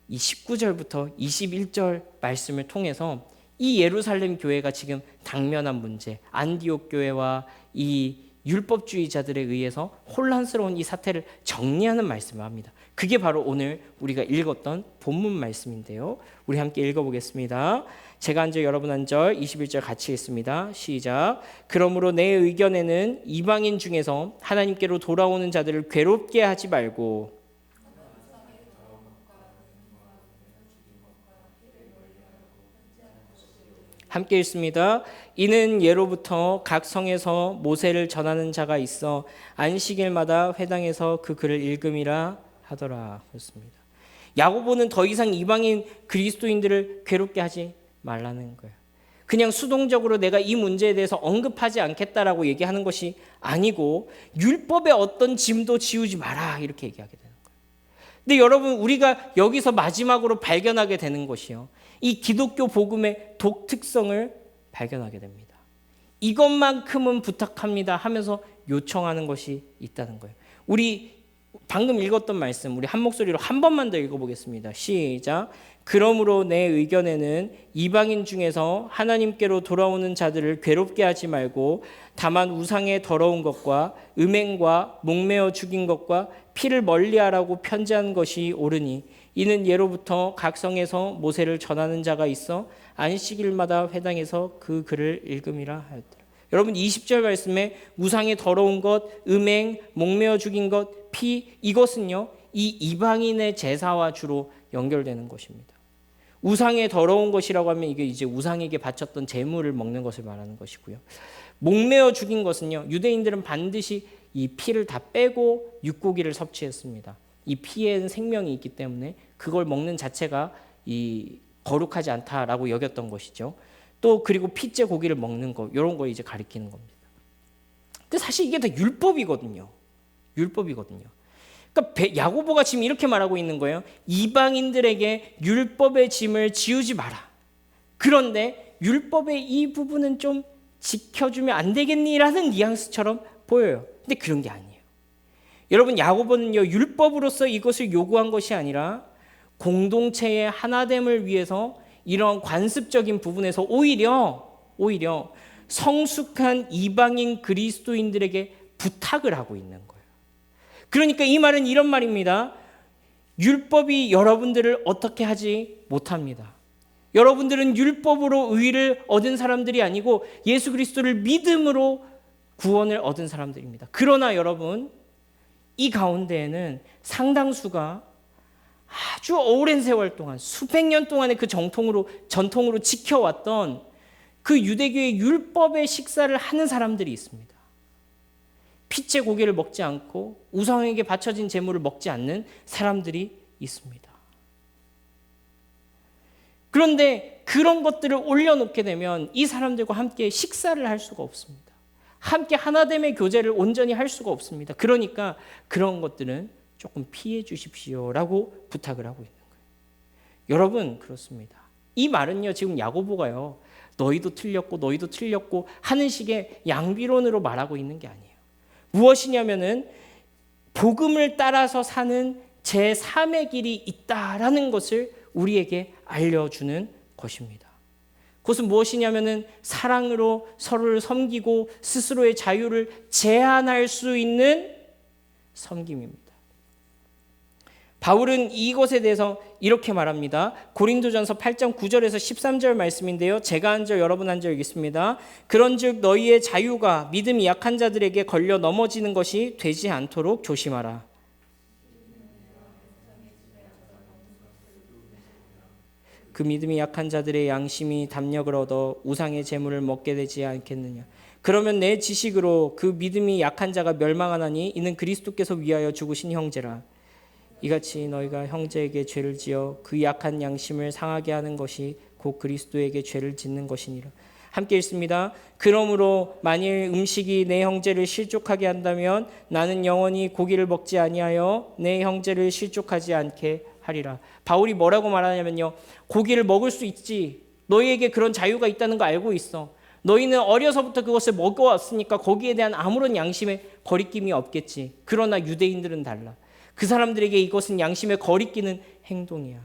이 19절부터 21절 말씀을 통해서 이 예루살렘 교회가 지금 당면한 문제, 안디옥 교회와 이 율법주의자들에 의해서 혼란스러운 이 사태를 정리하는 말씀을 합니다. 그게 바로 오늘 우리가 읽었던 본문 말씀인데요. 우리 함께 읽어보겠습니다. 제가 한 절 여러분 한 절 21절 같이 읽습니다. 시작. 그러므로 내 의견에는 이방인 중에서 하나님께로 돌아오는 자들을 괴롭게 하지 말고 함께 읽습니다. 이는 예로부터 각 성에서 모세를 전하는 자가 있어 안식일마다 회당에서 그 글을 읽음이라 하더라. 그렇습니다. 야고보는 더 이상 이방인 그리스도인들을 괴롭게 하지 말라는 거예요. 그냥 수동적으로 내가 이 문제에 대해서 언급하지 않겠다라고 얘기하는 것이 아니고 율법의 어떤 짐도 지우지 마라 이렇게 얘기하게 되는 거예요. 근데 여러분 우리가 여기서 마지막으로 발견하게 되는 것이요. 이 기독교 복음의 독특성을 발견하게 됩니다. 이것만큼은 부탁합니다 하면서 요청하는 것이 있다는 거예요. 우리 방금 읽었던 말씀 우리 한 목소리로 한 번만 더 읽어보겠습니다. 시작. 그러므로 내 의견에는 이방인 중에서 하나님께로 돌아오는 자들을 괴롭게 하지 말고 다만 우상의 더러운 것과 음행과 목매어 죽인 것과 피를 멀리하라고 편지한 것이 옳으니 이는 예로부터 각 성에서 모세를 전하는 자가 있어 안식일마다 회당에서 그 글을 읽음이라 하였더라. 여러분 20절 말씀에 우상의 더러운 것, 음행, 목매어 죽인 것, 피 이것은요 이 이방인의 제사와 주로 연결되는 것입니다. 우상의 더러운 것이라고 하면 이게 이제 우상에게 바쳤던 제물을 먹는 것을 말하는 것이고요. 목매어 죽인 것은요 유대인들은 반드시 이 피를 다 빼고 육고기를 섭취했습니다. 이 피에는 생명이 있기 때문에 그걸 먹는 자체가 이 거룩하지 않다라고 여겼던 것이죠. 또 그리고 피째 고기를 먹는 거 이런 거 이제 가리키는 겁니다. 근데 사실 이게 다 율법이거든요. 율법이거든요. 그러니까 야고보가 지금 이렇게 말하고 있는 거예요. 이방인들에게 율법의 짐을 지우지 마라. 그런데 율법의 이 부분은 좀 지켜주면 안 되겠니라는 뉘앙스처럼 보여요. 근데 그런 게 아니에요. 여러분 야고보는요 율법으로서 이것을 요구한 것이 아니라 공동체의 하나됨을 위해서 이런 관습적인 부분에서 오히려 성숙한 이방인 그리스도인들에게 부탁을 하고 있는 거예요. 그러니까 이 말은 이런 말입니다. 율법이 여러분들을 어떻게 하지 못합니다. 여러분들은 율법으로 의를 얻은 사람들이 아니고 예수 그리스도를 믿음으로 구원을 얻은 사람들입니다. 그러나 여러분 이 가운데에는 상당수가 아주 오랜 세월 동안 수백 년 동안의 그 전통으로 지켜왔던 그 유대교의 율법의 식사를 하는 사람들이 있습니다. 피째 고기를 먹지 않고 우상에게 바쳐진 제물을 먹지 않는 사람들이 있습니다. 그런데 그런 것들을 올려놓게 되면 이 사람들과 함께 식사를 할 수가 없습니다. 함께 하나됨의 교제를 온전히 할 수가 없습니다. 그러니까 그런 것들은 조금 피해 주십시오라고 부탁을 하고 있는 거예요. 여러분 그렇습니다. 이 말은요 지금 야고보가요 너희도 틀렸고 하는 식의 양비론으로 말하고 있는 게 아니에요. 무엇이냐면은 복음을 따라서 사는 제3의 길이 있다라는 것을 우리에게 알려주는 것입니다. 그것은 무엇이냐면은 사랑으로 서로를 섬기고 스스로의 자유를 제한할 수 있는 섬김입니다. 바울은 이것에 대해서 이렇게 말합니다. 고린도전서 8장 9절에서 13절 말씀인데요. 제가 한 절 여러분 한 절 읽겠습니다. 그런즉 너희의 자유가 믿음이 약한 자들에게 걸려 넘어지는 것이 되지 않도록 조심하라. 그 믿음이 약한 자들의 양심이 담력을 얻어 우상의 제물을 먹게 되지 않겠느냐. 그러면 내 지식으로 그 믿음이 약한 자가 멸망하나니 이는 그리스도께서 위하여 죽으신 형제라. 이같이 너희가 형제에게 죄를 지어 그 약한 양심을 상하게 하는 것이 곧 그리스도에게 죄를 짓는 것이니라. 함께 읽습니다. 그러므로 만일 음식이 내 형제를 실족하게 한다면 나는 영원히 고기를 먹지 아니하여 내 형제를 실족하지 않게 하리라. 바울이 뭐라고 말하냐면요, 고기를 먹을 수 있지, 너희에게 그런 자유가 있다는 거 알고 있어. 너희는 어려서부터 그것을 먹어왔으니까 거기에 대한 아무런 양심의 거리낌이 없겠지. 그러나 유대인들은 달라. 그 사람들에게 이것은 양심에 거리끼는 행동이야.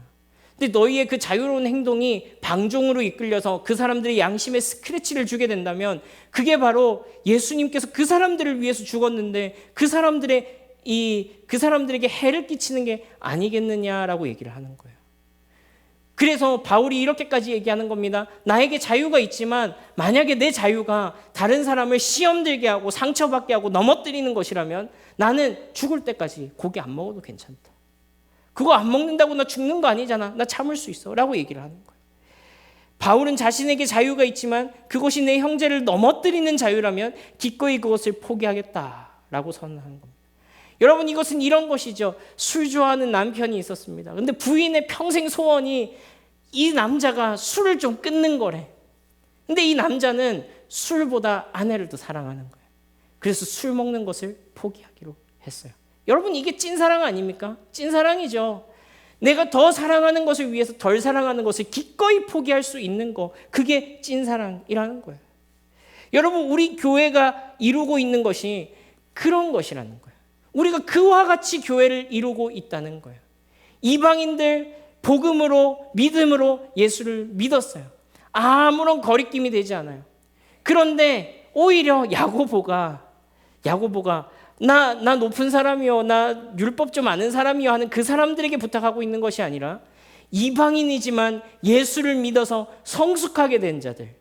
근데 너희의 그 자유로운 행동이 방종으로 이끌려서 그 사람들의 양심에 스크래치를 주게 된다면 그게 바로 예수님께서 그 사람들을 위해서 죽었는데 그 사람들에게 해를 끼치는 게 아니겠느냐라고 얘기를 하는 거예요. 그래서 바울이 이렇게까지 얘기하는 겁니다. 나에게 자유가 있지만 만약에 내 자유가 다른 사람을 시험 들게 하고 상처받게 하고 넘어뜨리는 것이라면 나는 죽을 때까지 고기 안 먹어도 괜찮다. 그거 안 먹는다고 나 죽는 거 아니잖아. 나 참을 수 있어. 라고 얘기를 하는 거예요. 바울은 자신에게 자유가 있지만 그것이 내 형제를 넘어뜨리는 자유라면 기꺼이 그것을 포기하겠다라고 선언하는 겁니다. 여러분, 이것은 이런 것이죠. 술 좋아하는 남편이 있었습니다. 근데 부인의 평생 소원이 이 남자가 술을 좀 끊는 거래. 근데 이 남자는 술보다 아내를 더 사랑하는 거예요. 그래서 술 먹는 것을 포기하기로 했어요. 여러분, 이게 찐사랑 아닙니까? 찐사랑이죠. 내가 더 사랑하는 것을 위해서 덜 사랑하는 것을 기꺼이 포기할 수 있는 거, 그게 찐사랑이라는 거예요. 여러분, 우리 교회가 이루고 있는 것이 그런 것이라는 거예요. 우리가 그와 같이 교회를 이루고 있다는 거예요. 이방인들 복음으로, 믿음으로 예수를 믿었어요. 아무런 거리낌이 되지 않아요. 그런데 오히려 야고보가 나 높은 사람이요, 나 율법 좀 아는 사람이요 하는 그 사람들에게 부탁하고 있는 것이 아니라 이방인이지만 예수를 믿어서 성숙하게 된 자들,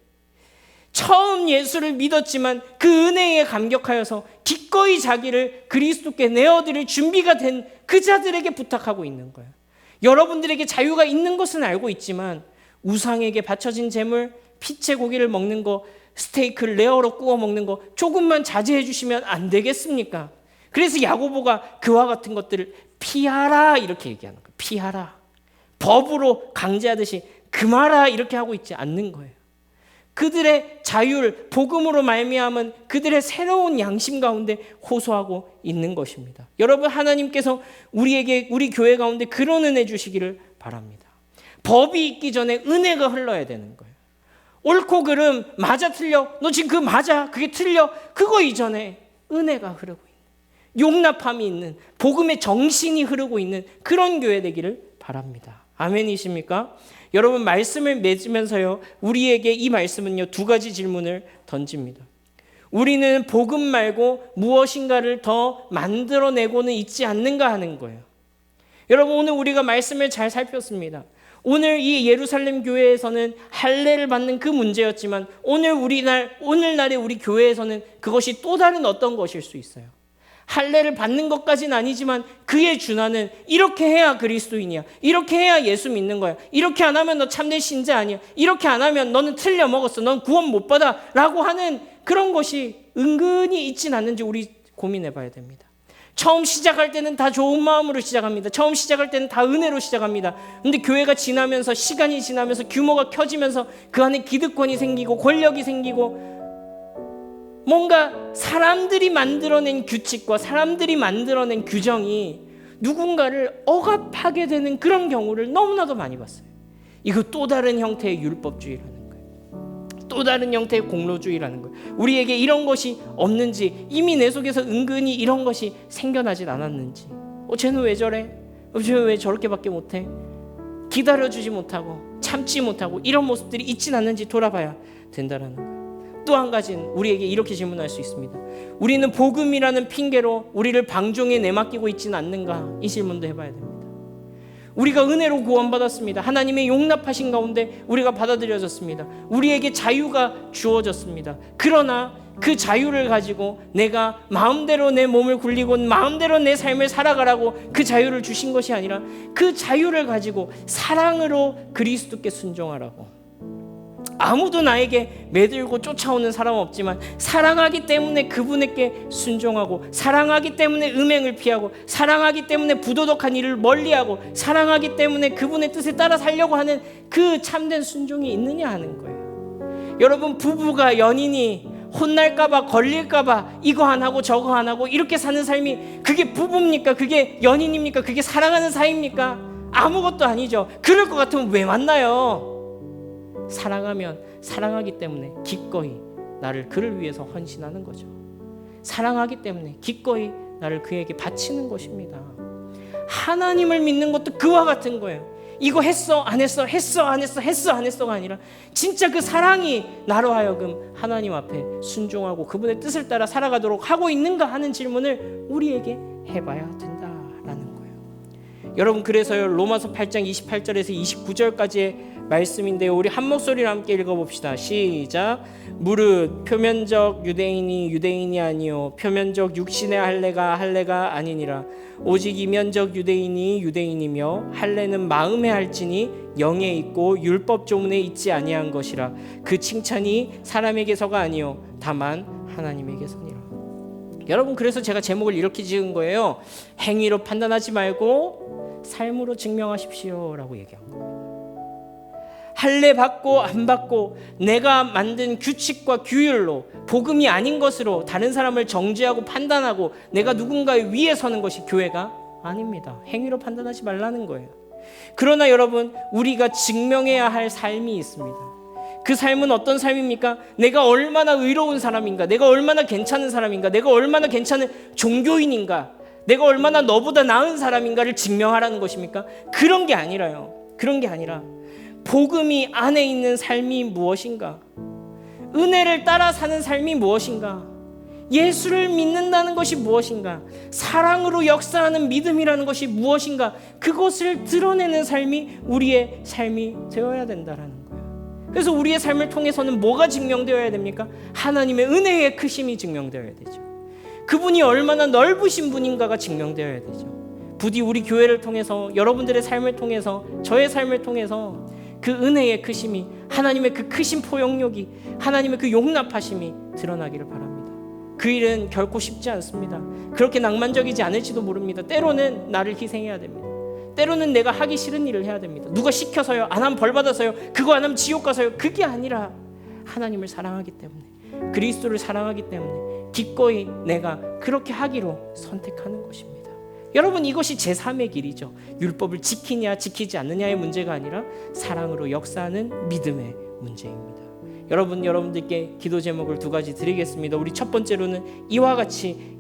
처음 예수를 믿었지만 그 은혜에 감격하여서 기꺼이 자기를 그리스도께 내어드릴 준비가 된 그 자들에게 부탁하고 있는 거예요. 여러분들에게 자유가 있는 것은 알고 있지만 우상에게 바쳐진 제물, 피채 고기를 먹는 거, 스테이크를 레어로 구워 먹는 거 조금만 자제해 주시면 안 되겠습니까? 그래서 야고보가 그와 같은 것들을 피하라 이렇게 얘기하는 거예요. 피하라. 법으로 강제하듯이 금하라 이렇게 하고 있지 않는 거예요. 그들의 자율, 복음으로 말미암은 그들의 새로운 양심 가운데 호소하고 있는 것입니다. 여러분, 하나님께서 우리에게, 우리 교회 가운데 그런 은혜 주시기를 바랍니다. 법이 있기 전에 은혜가 흘러야 되는 거예요. 옳고 그름, 맞아 틀려, 너 지금 그 맞아, 그게 틀려, 그거 이전에 은혜가 흐르고 있는, 용납함이 있는, 복음의 정신이 흐르고 있는 그런 교회 되기를 바랍니다. 아멘이십니까? 여러분, 말씀을 맺으면서요, 우리에게 이 말씀은요, 두 가지 질문을 던집니다. 우리는 복음 말고 무엇인가를 더 만들어내고는 있지 않는가 하는 거예요. 여러분, 오늘 우리가 말씀을 잘 살폈습니다. 오늘 이 예루살렘 교회에서는 할례를 받는 그 문제였지만 오늘날의 우리 교회에서는 그것이 또 다른 어떤 것일 수 있어요. 할례를 받는 것까지는 아니지만 그의 준하는 이렇게 해야 그리스도인이야, 이렇게 해야 예수 믿는 거야, 이렇게 안 하면 너 참된 신자 아니야, 이렇게 안 하면 너는 틀려 먹었어, 넌 구원 못 받아 라고 하는 그런 것이 은근히 있진 않는지 우리 고민해 봐야 됩니다. 처음 시작할 때는 다 좋은 마음으로 시작합니다. 처음 시작할 때는 다 은혜로 시작합니다. 근데 교회가 지나면서, 시간이 지나면서, 규모가 커지면서 그 안에 기득권이 생기고 권력이 생기고 뭔가 사람들이 만들어낸 규칙과 사람들이 만들어낸 규정이 누군가를 억압하게 되는 그런 경우를 너무나도 많이 봤어요. 이거 또 다른 형태의 율법주의라는 거예요. 또 다른 형태의 공로주의라는 거예요. 우리에게 이런 것이 없는지, 이미 내 속에서 은근히 이런 것이 생겨나진 않았는지, 쟤는 왜 저래? 쟤는 왜 저렇게밖에 못해? 기다려주지 못하고 참지 못하고 이런 모습들이 있진 않는지 돌아봐야 된다는 거예요. 또 한 가지는 우리에게 이렇게 질문할 수 있습니다. 우리는 복음이라는 핑계로 우리를 방종에 내맡기고 있지는 않는가? 이 질문도 해봐야 됩니다. 우리가 은혜로 구원받았습니다. 하나님의 용납하신 가운데 우리가 받아들여졌습니다. 우리에게 자유가 주어졌습니다. 그러나 그 자유를 가지고 내가 마음대로 내 몸을 굴리고 마음대로 내 삶을 살아가라고 그 자유를 주신 것이 아니라 그 자유를 가지고 사랑으로 그리스도께 순종하라고. 아무도 나에게 매들고 쫓아오는 사람은 없지만 사랑하기 때문에 그분에게 순종하고, 사랑하기 때문에 음행을 피하고, 사랑하기 때문에 부도덕한 일을 멀리하고, 사랑하기 때문에 그분의 뜻에 따라 살려고 하는 그 참된 순종이 있느냐 하는 거예요. 여러분, 부부가, 연인이 혼날까봐, 걸릴까봐 이거 안 하고 저거 안 하고 이렇게 사는 삶이 그게 부부입니까? 그게 연인입니까? 그게 사랑하는 사이입니까? 아무것도 아니죠. 그럴 것 같으면 왜 만나요? 사랑하면 사랑하기 때문에 기꺼이 나를 그를 위해서 헌신하는 거죠. 사랑하기 때문에 기꺼이 나를 그에게 바치는 것입니다. 하나님을 믿는 것도 그와 같은 거예요. 이거 했어 안 했어, 했어 안 했어, 했어 안 했어가 아니라 진짜 그 사랑이 나로 하여금 하나님 앞에 순종하고 그분의 뜻을 따라 살아가도록 하고 있는가 하는 질문을 우리에게 해봐야 된다라는 거예요. 여러분, 그래서요, 로마서 8장 28절에서 29절까지의 말씀인데요, 우리 한 목소리로 함께 읽어봅시다. 시작. 무릇 표면적 유대인이 유대인이 아니요 표면적 육신의 할례가 아니니라. 오직 이면적 유대인이 유대인이며 할례는 마음에 할지니 영에 있고 율법 조문에 있지 아니한 것이라. 그 칭찬이 사람에게서가 아니요 다만 하나님에게서니라. 여러분, 그래서 제가 제목을 이렇게 지은 거예요. 행위로 판단하지 말고 삶으로 증명하십시오 라고 얘기한 거예요. 할례 받고 안 받고 내가 만든 규칙과 규율로, 복음이 아닌 것으로 다른 사람을 정죄하고 판단하고 내가 누군가의 위에 서는 것이 교회가 아닙니다. 행위로 판단하지 말라는 거예요. 그러나 여러분, 우리가 증명해야 할 삶이 있습니다. 그 삶은 어떤 삶입니까? 내가 얼마나 의로운 사람인가, 내가 얼마나 괜찮은 사람인가, 내가 얼마나 괜찮은 종교인인가, 내가 얼마나 너보다 나은 사람인가를 증명하라는 것입니까? 그런 게 아니라요. 그런 게 아니라 복음이 안에 있는 삶이 무엇인가? 은혜를 따라 사는 삶이 무엇인가? 예수를 믿는다는 것이 무엇인가? 사랑으로 역사하는 믿음이라는 것이 무엇인가? 그것을 드러내는 삶이 우리의 삶이 되어야 된다는 거예요. 그래서 우리의 삶을 통해서는 뭐가 증명되어야 됩니까? 하나님의 은혜의 크심이 증명되어야 되죠. 그분이 얼마나 넓으신 분인가가 증명되어야 되죠. 부디 우리 교회를 통해서, 여러분들의 삶을 통해서, 저의 삶을 통해서 그 은혜의 크심이, 하나님의 그 크신 포용력이, 하나님의 그 용납하심이 드러나기를 바랍니다. 그 일은 결코 쉽지 않습니다. 그렇게 낭만적이지 않을지도 모릅니다. 때로는 나를 희생해야 됩니다. 때로는 내가 하기 싫은 일을 해야 됩니다. 누가 시켜서요, 안 하면 벌 받아서요, 그거 안 하면 지옥 가서요. 그게 아니라 하나님을 사랑하기 때문에, 그리스도를 사랑하기 때문에 기꺼이 내가 그렇게 하기로 선택하는 것입니다. 여러분, 이것이 제3의 길이죠. 율법을 지키냐 지키지 않느냐의 문제가 아니라 사랑으로 역사하는 믿음의 문제입니다. 여러분들께 기도 제목을 2가지 드리겠습니다. 우리 첫 번째로는 이와 같이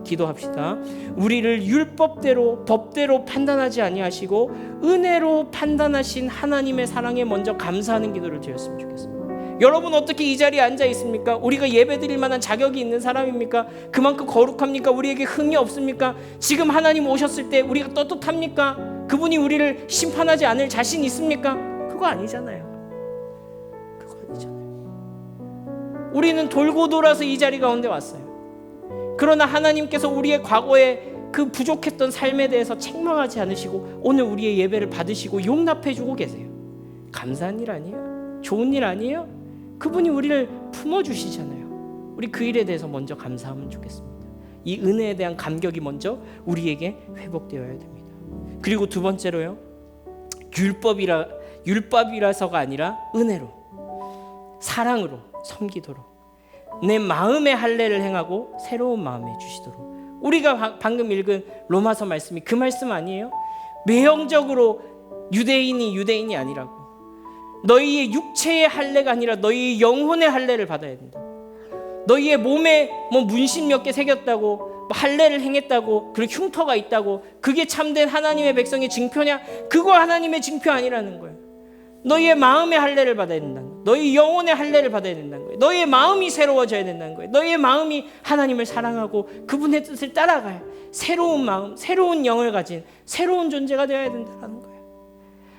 기도합시다. 우리를 율법대로, 법대로 판단하지 아니하시고 은혜로 판단하신 하나님의 사랑에 먼저 감사하는 기도를 드렸으면 좋겠습니다. 여러분, 어떻게 이 자리에 앉아 있습니까? 우리가 예배드릴 만한 자격이 있는 사람입니까? 그만큼 거룩합니까? 우리에게 흠이 없습니까? 지금 하나님 오셨을 때 우리가 떳떳합니까? 그분이 우리를 심판하지 않을 자신 있습니까? 그거 아니잖아요. 그거 아니잖아요. 우리는 돌고 돌아서 이 자리 가운데 왔어요. 그러나 하나님께서 우리의 과거에 그 부족했던 삶에 대해서 책망하지 않으시고 오늘 우리의 예배를 받으시고 용납해주고 계세요. 감사한 일 아니에요? 좋은 일 아니에요? 그분이 우리를 품어주시잖아요. 우리 그 일에 대해서 먼저 감사하면 좋겠습니다. 이 은혜에 대한 감격이 먼저 우리에게 회복되어야 됩니다. 그리고 2번째로요, 율법이라서가 아니라 은혜로, 사랑으로 섬기도록, 내 마음의 할례를 행하고 새로운 마음에 주시도록. 우리가 방금 읽은 로마서 말씀이 그 말씀 아니에요? 외형적으로 유대인이 아니라고, 너희의 육체의 할례가 아니라 너희의 영혼의 할례를 받아야 된다. 너희의 몸에 문신 몇 개 새겼다고, 할례를 행했다고, 그리고 흉터가 있다고, 그게 참된 하나님의 백성의 증표냐? 그거 하나님의 증표 아니라는 거예요. 너희의 마음의 할례를 받아야 된다는 거예요. 너희 영혼의 할례를 받아야 된다는 거예요. 너희의 마음이 새로워져야 된다는 거예요. 너희의 마음이 하나님을 사랑하고 그분의 뜻을 따라갈 새로운 마음, 새로운 영을 가진 새로운 존재가 되어야 된다는 거예요.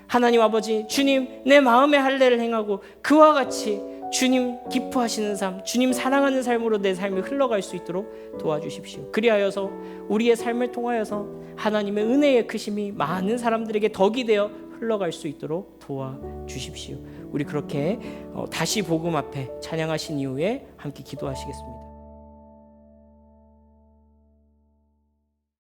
하나님 아버지, 주님, 내 마음의 할례를 행하고 그와 같이 주님 기뻐하시는 삶, 주님 사랑하는 삶으로 내 삶이 흘러갈 수 있도록 도와주십시오. 그리하여서 우리의 삶을 통하여서 하나님의 은혜의 크심이 많은 사람들에게 덕이 되어 흘러갈 수 있도록 도와주십시오. 우리 그렇게 다시 복음 앞에 찬양하신 이후에 함께 기도하시겠습니다.